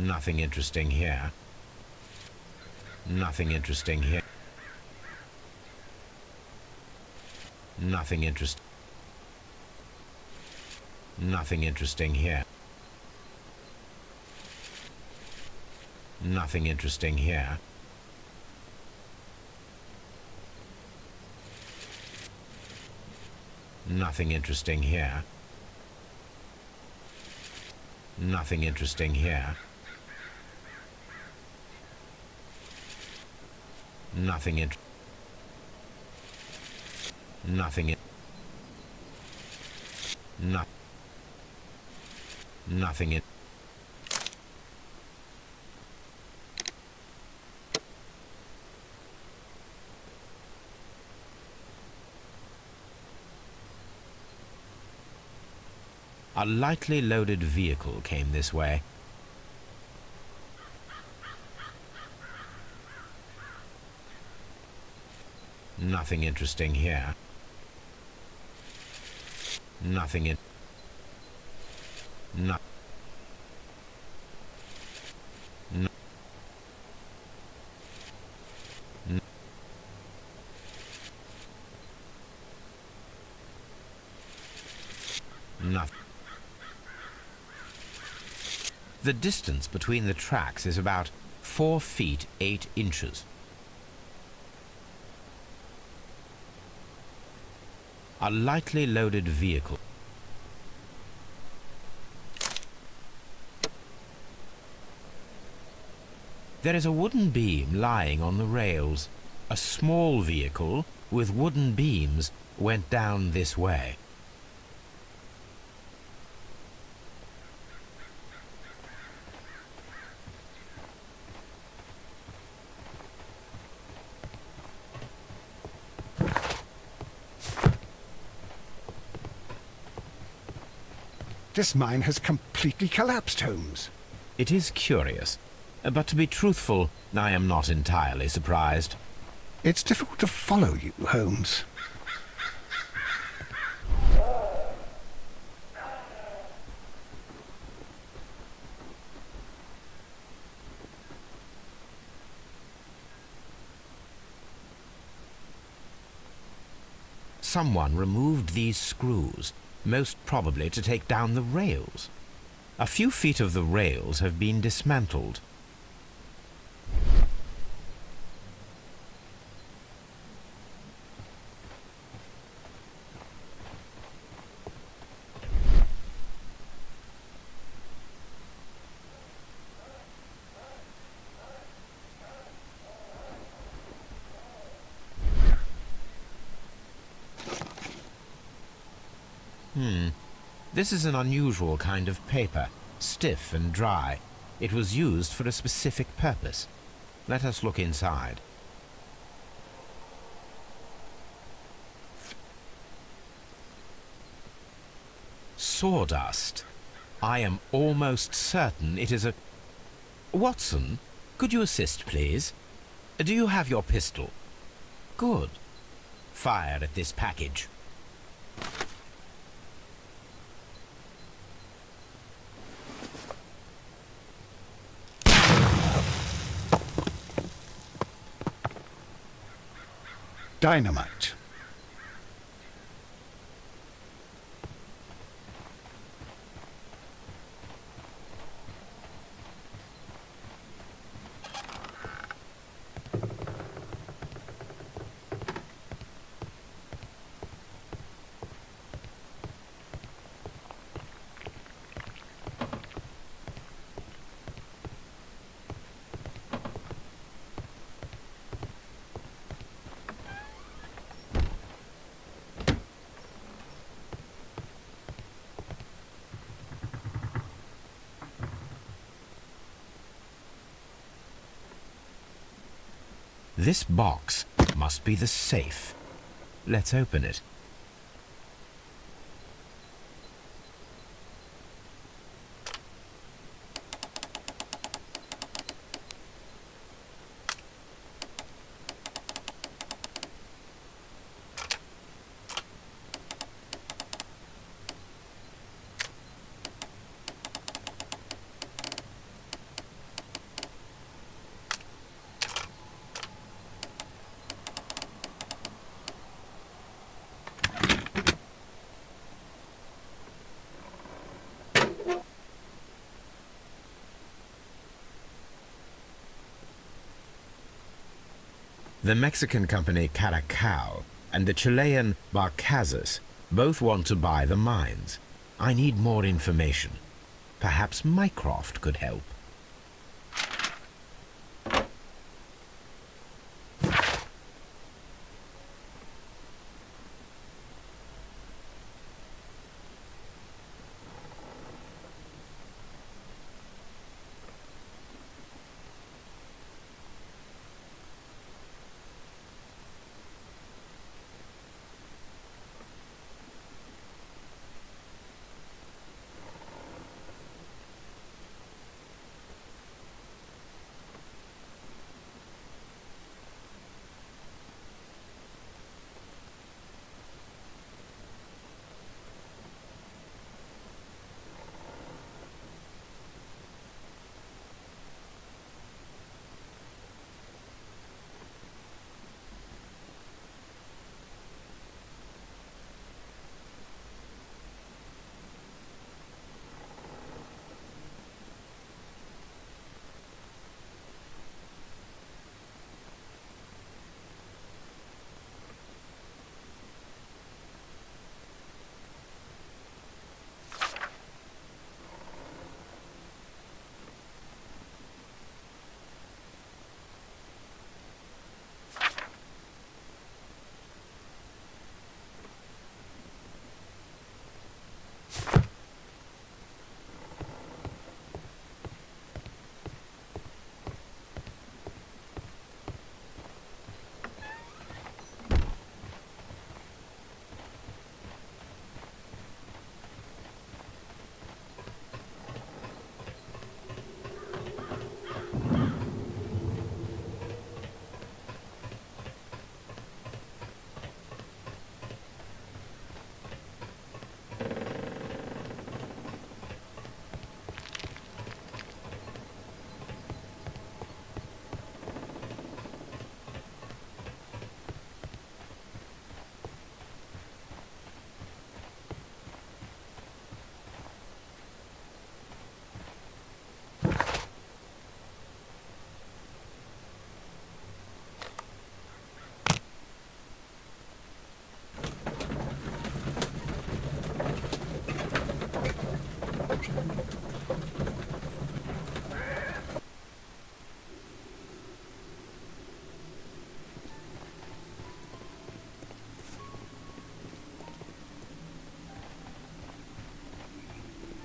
Nothing interesting here. Nothing interesting here. Nothing interesting. Nothing interesting here. Nothing interesting here. Nothing interesting here. Nothing interesting here. Nothing in. Nothing in. No. Nothing in. A lightly loaded vehicle came this way. Nothing interesting here. Nothing in. No. No. No. Nothing. The distance between the tracks is about 4 feet 8 inches. A lightly loaded vehicle. There is a wooden beam lying on the rails. A small vehicle with wooden beams went down this way. This mine has completely collapsed, Holmes. It is curious, but to be truthful, I am not entirely surprised. It's difficult to follow you, Holmes. Someone removed these screws, most probably to take down the rails. A few feet of the rails have been dismantled. This is an unusual kind of paper, stiff and dry. It was used for a specific purpose. Let us look inside. Sawdust. I am almost certain it is a... Watson, could you assist, please? Do you have your pistol? Good. Fire at this package. Dynamite. This box must be the safe. Let's open it. The Mexican company Caracal and the Chilean Barcazas both want to buy the mines. I need more information. Perhaps Mycroft could help.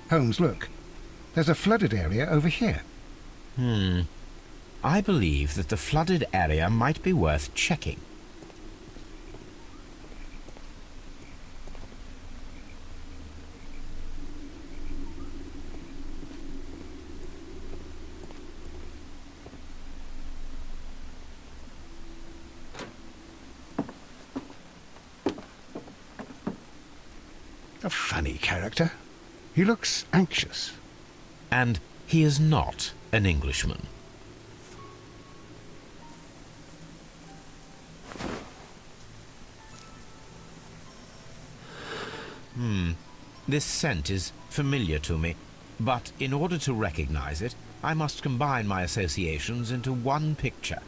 Holmes, look. There's a flooded area over here. I believe that the flooded area might be worth checking. A funny character. He looks anxious. And he is not an Englishman. This scent is familiar to me, but in order to recognize it, I must combine my associations into one picture.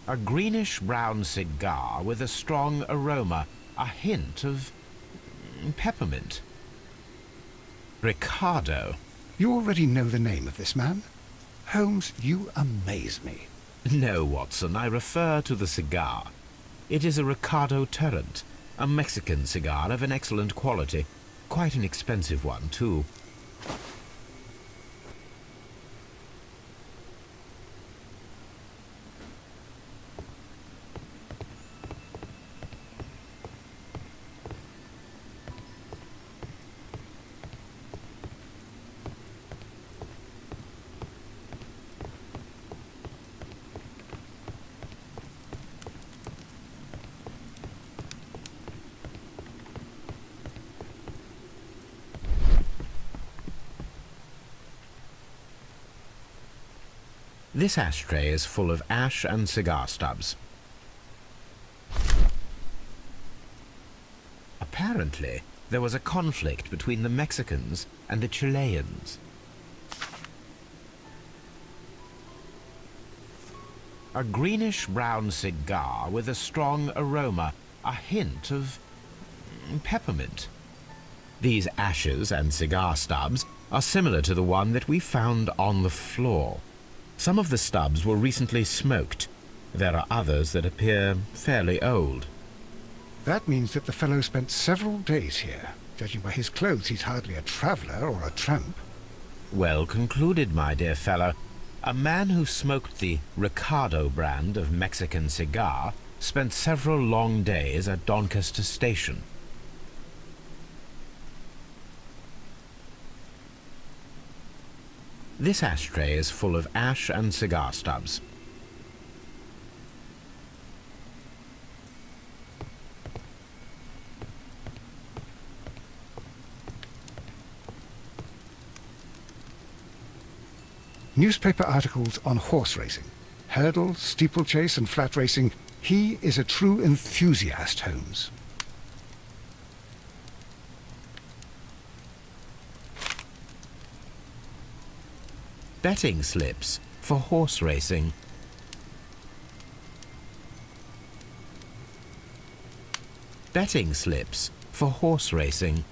A greenish-brown cigar with a strong aroma, a hint of peppermint. Ricardo. You already know the name of this man? Holmes, you amaze me. No, Watson, I refer to the cigar. It is a Ricardo Turrent, a Mexican cigar of an excellent quality. Quite an expensive one, too. This ashtray is full of ash and cigar stubs. Apparently, there was a conflict between the Mexicans and the Chileans. A greenish-brown cigar with a strong aroma, a hint of peppermint. These ashes and cigar stubs are similar to the one that we found on the floor. Some of the stubs were recently smoked. There are others that appear fairly old. That means that the fellow spent several days here. Judging by his clothes, he's hardly a traveller or a tramp. Well concluded, my dear fellow. A man who smoked the Ricardo brand of Mexican cigar spent several long days at Doncaster Station. This ashtray is full of ash and cigar stubs. Newspaper articles on horse racing. Hurdle, steeplechase and flat racing. He is a true enthusiast, Holmes. Betting slips for horse racing. Betting slips for horse racing.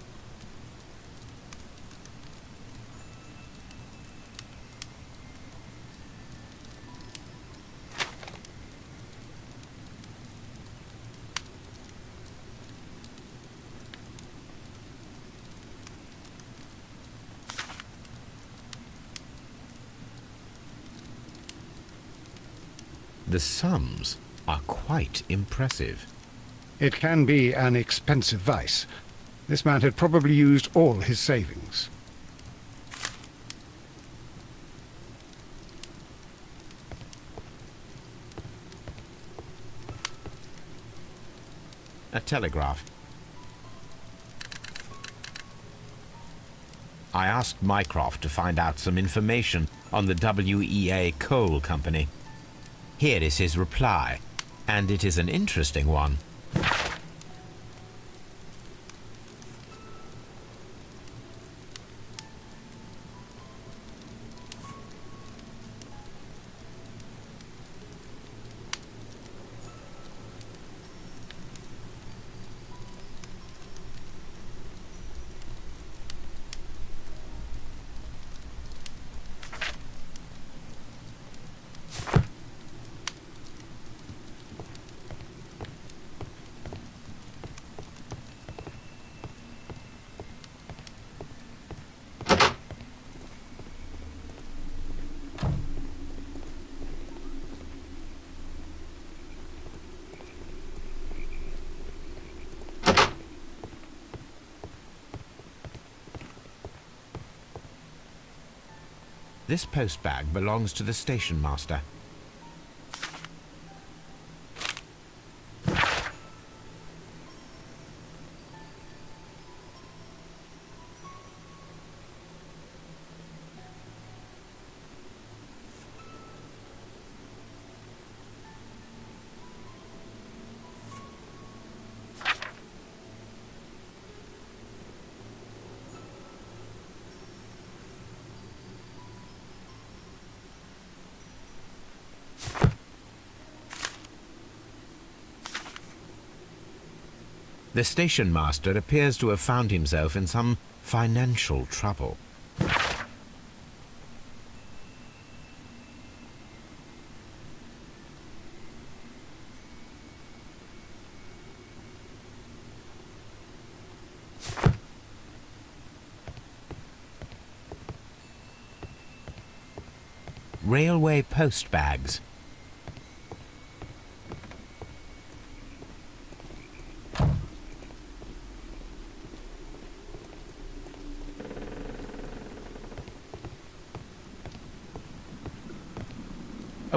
The sums are quite impressive. It can be an expensive vice. This man had probably used all his savings. A telegraph. I asked Mycroft to find out some information on the WEA Coal Company. Here is his reply, and it is an interesting one. This postbag belongs to the station master. The station master appears to have found himself in some financial trouble. Railway postbags.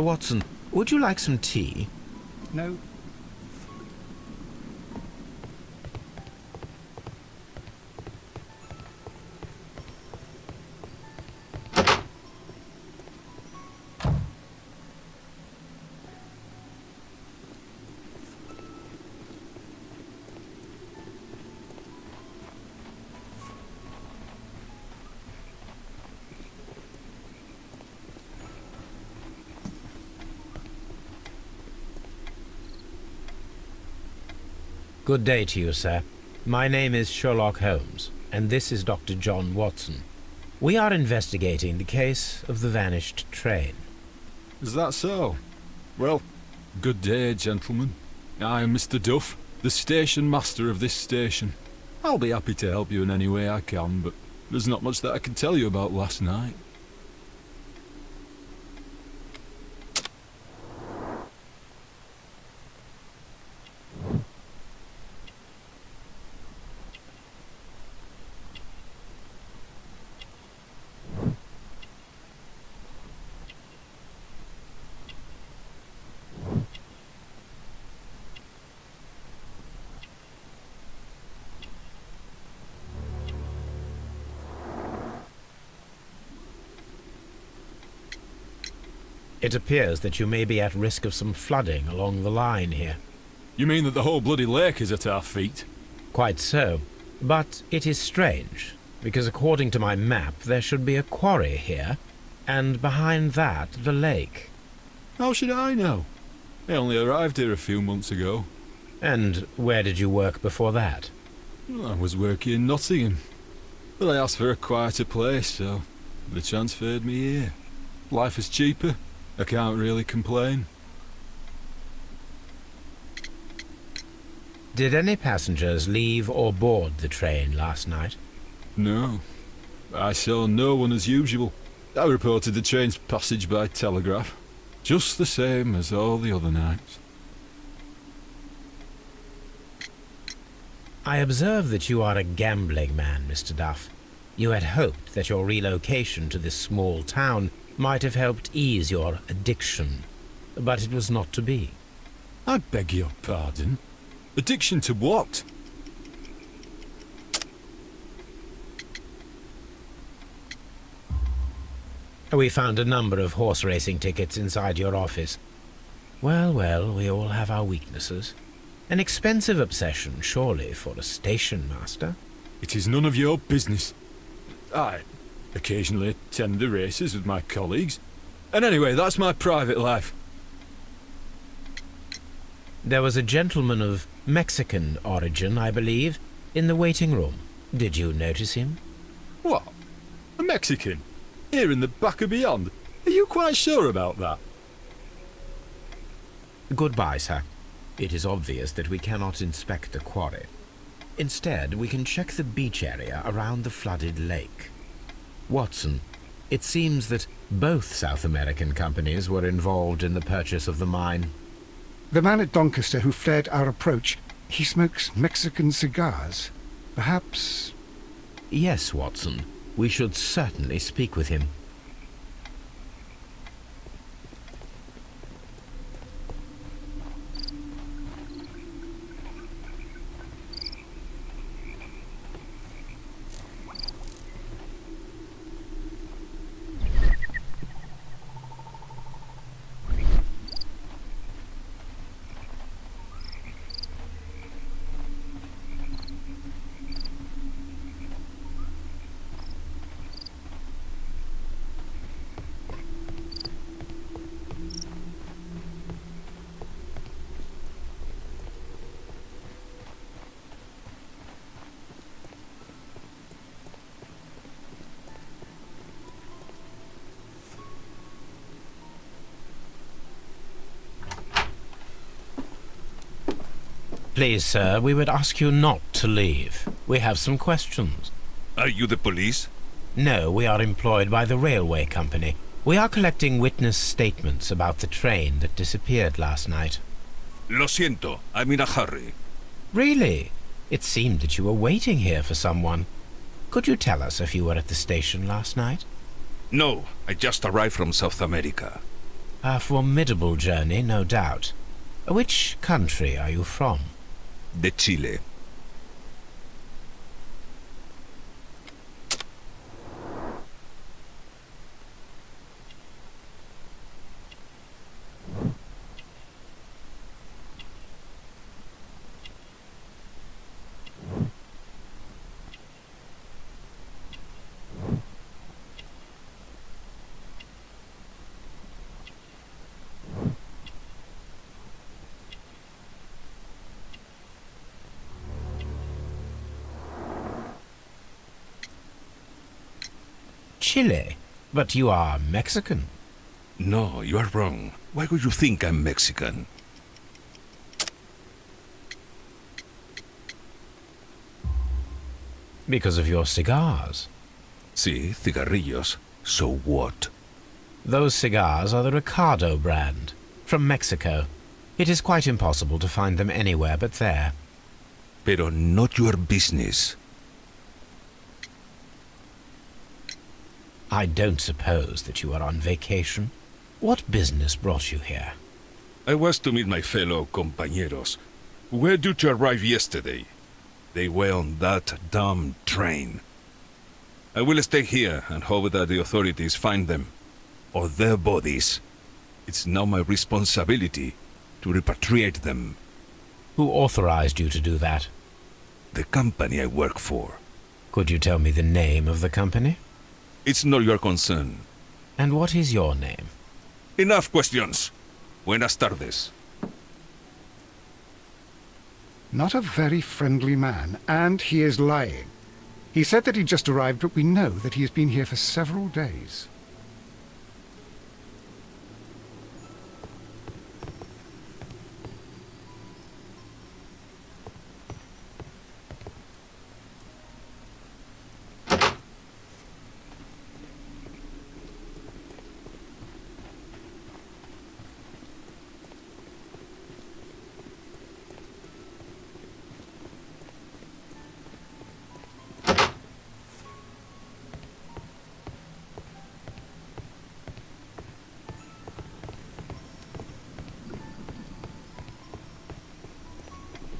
Watson, would you like some tea? No. Good day to you, sir. My name is Sherlock Holmes, and this is Dr. John Watson. We are investigating the case of the vanished train. Is that so? Well, good day, gentlemen. I am Mr. Duff, the station master of this station. I'll be happy to help you in any way I can, but there's not much that I can tell you about last night. It appears that you may be at risk of some flooding along the line here. You mean that the whole bloody lake is at our feet? Quite so. But it is strange, because according to my map there should be a quarry here, and behind that the lake. How should I know? I only arrived here a few months ago. And where did you work before that? Well, I was working in Nottingham, but I asked for a quieter place, so they transferred me here. Life is cheaper. I can't really complain. Did any passengers leave or board the train last night? No. I saw no one as usual. I reported the train's passage by telegraph, just the same as all the other nights. I observe that you are a gambling man, Mr. Duff. You had hoped that your relocation to this small town might have helped ease your addiction, but it was not to be. I beg your pardon? Addiction to what? We found a number of horse racing tickets inside your office. Well, well, we all have our weaknesses. An expensive obsession, surely, for a station master. It is none of your business. I occasionally attend the races with my colleagues. And anyway, that's my private life. There was a gentleman of Mexican origin, I believe, in the waiting room. Did you notice him? What? A Mexican? Here in the back of beyond? Are you quite sure about that? Goodbye, sir. It is obvious that we cannot inspect the quarry. Instead, we can check the beach area around the flooded lake. Watson, it seems that both South American companies were involved in the purchase of the mine. The man at Doncaster who fled our approach, he smokes Mexican cigars. Perhaps... Yes, Watson. We should certainly speak with him. Please, sir, we would ask you not to leave. We have some questions. Are you the police? No, we are employed by the railway company. We are collecting witness statements about the train that disappeared last night. Lo siento, I'm in a hurry. Really? It seemed that you were waiting here for someone. Could you tell us if you were at the station last night? No, I just arrived from South America. A formidable journey, no doubt. Which country are you from? De Chile. Chile, but you are Mexican. No, you are wrong. Why would you think I'm Mexican? Because of your cigars. See, cigarrillos. So what? Those cigars are the Ricardo brand, from Mexico. It is quite impossible to find them anywhere but there. Pero not your business. I don't suppose that you are on vacation. What business brought you here? I was to meet my fellow compañeros, who were due to arrive yesterday. They were on that damn train. I will stay here and hope that the authorities find them, or their bodies. It's now my responsibility to repatriate them. Who authorized you to do that? The company I work for. Could you tell me the name of the company? It's not your concern. And what is your name? Enough questions. Buenas tardes. Not a very friendly man, and he is lying. He said that he just arrived, but we know that he has been here for several days.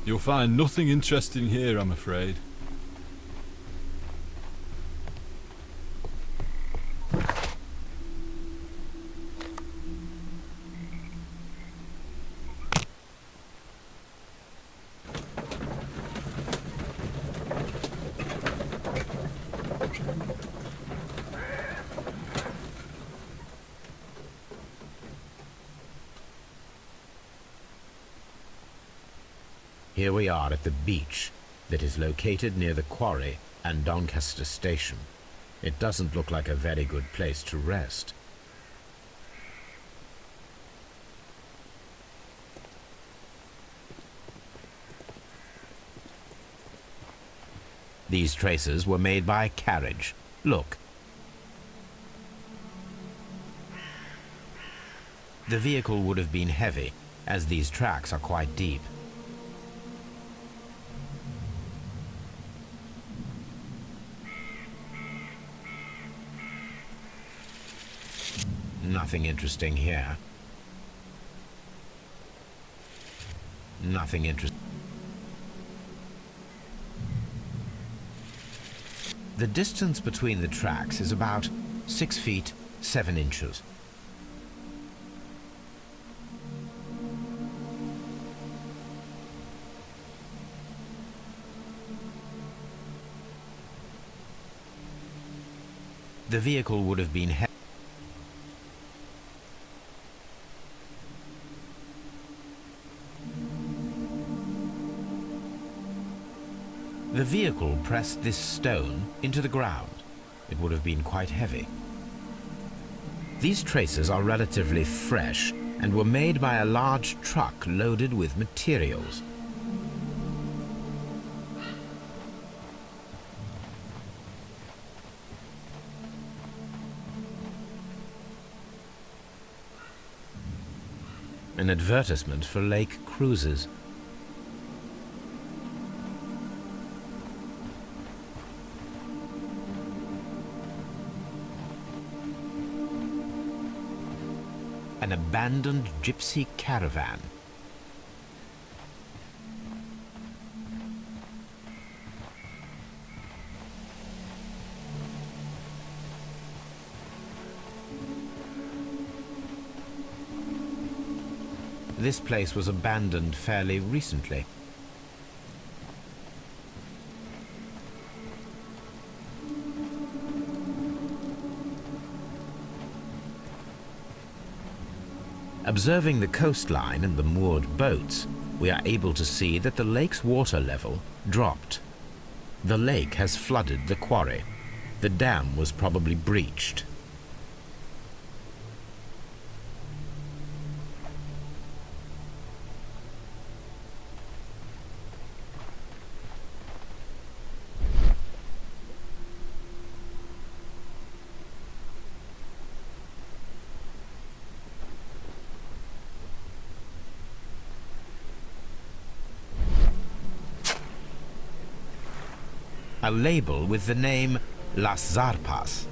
You'll find nothing interesting here, I'm afraid. Here we are at the beach that is located near the quarry and Doncaster station. It doesn't look like a very good place to rest. These traces were made by a carriage. Look. The vehicle would have been heavy, as these tracks are quite deep. Nothing interesting here. Nothing interesting. The distance between the tracks is about 6 feet 7 inches. The vehicle would have been heavy. The vehicle pressed this stone into the ground. It would have been quite heavy. These traces are relatively fresh and were made by a large truck loaded with materials. An advertisement for lake cruises. An abandoned gypsy caravan. This place was abandoned fairly recently. Observing the coastline and the moored boats, we are able to see that the lake's water level dropped. The lake has flooded the quarry. The dam was probably breached. A label with the name Las Zarpas.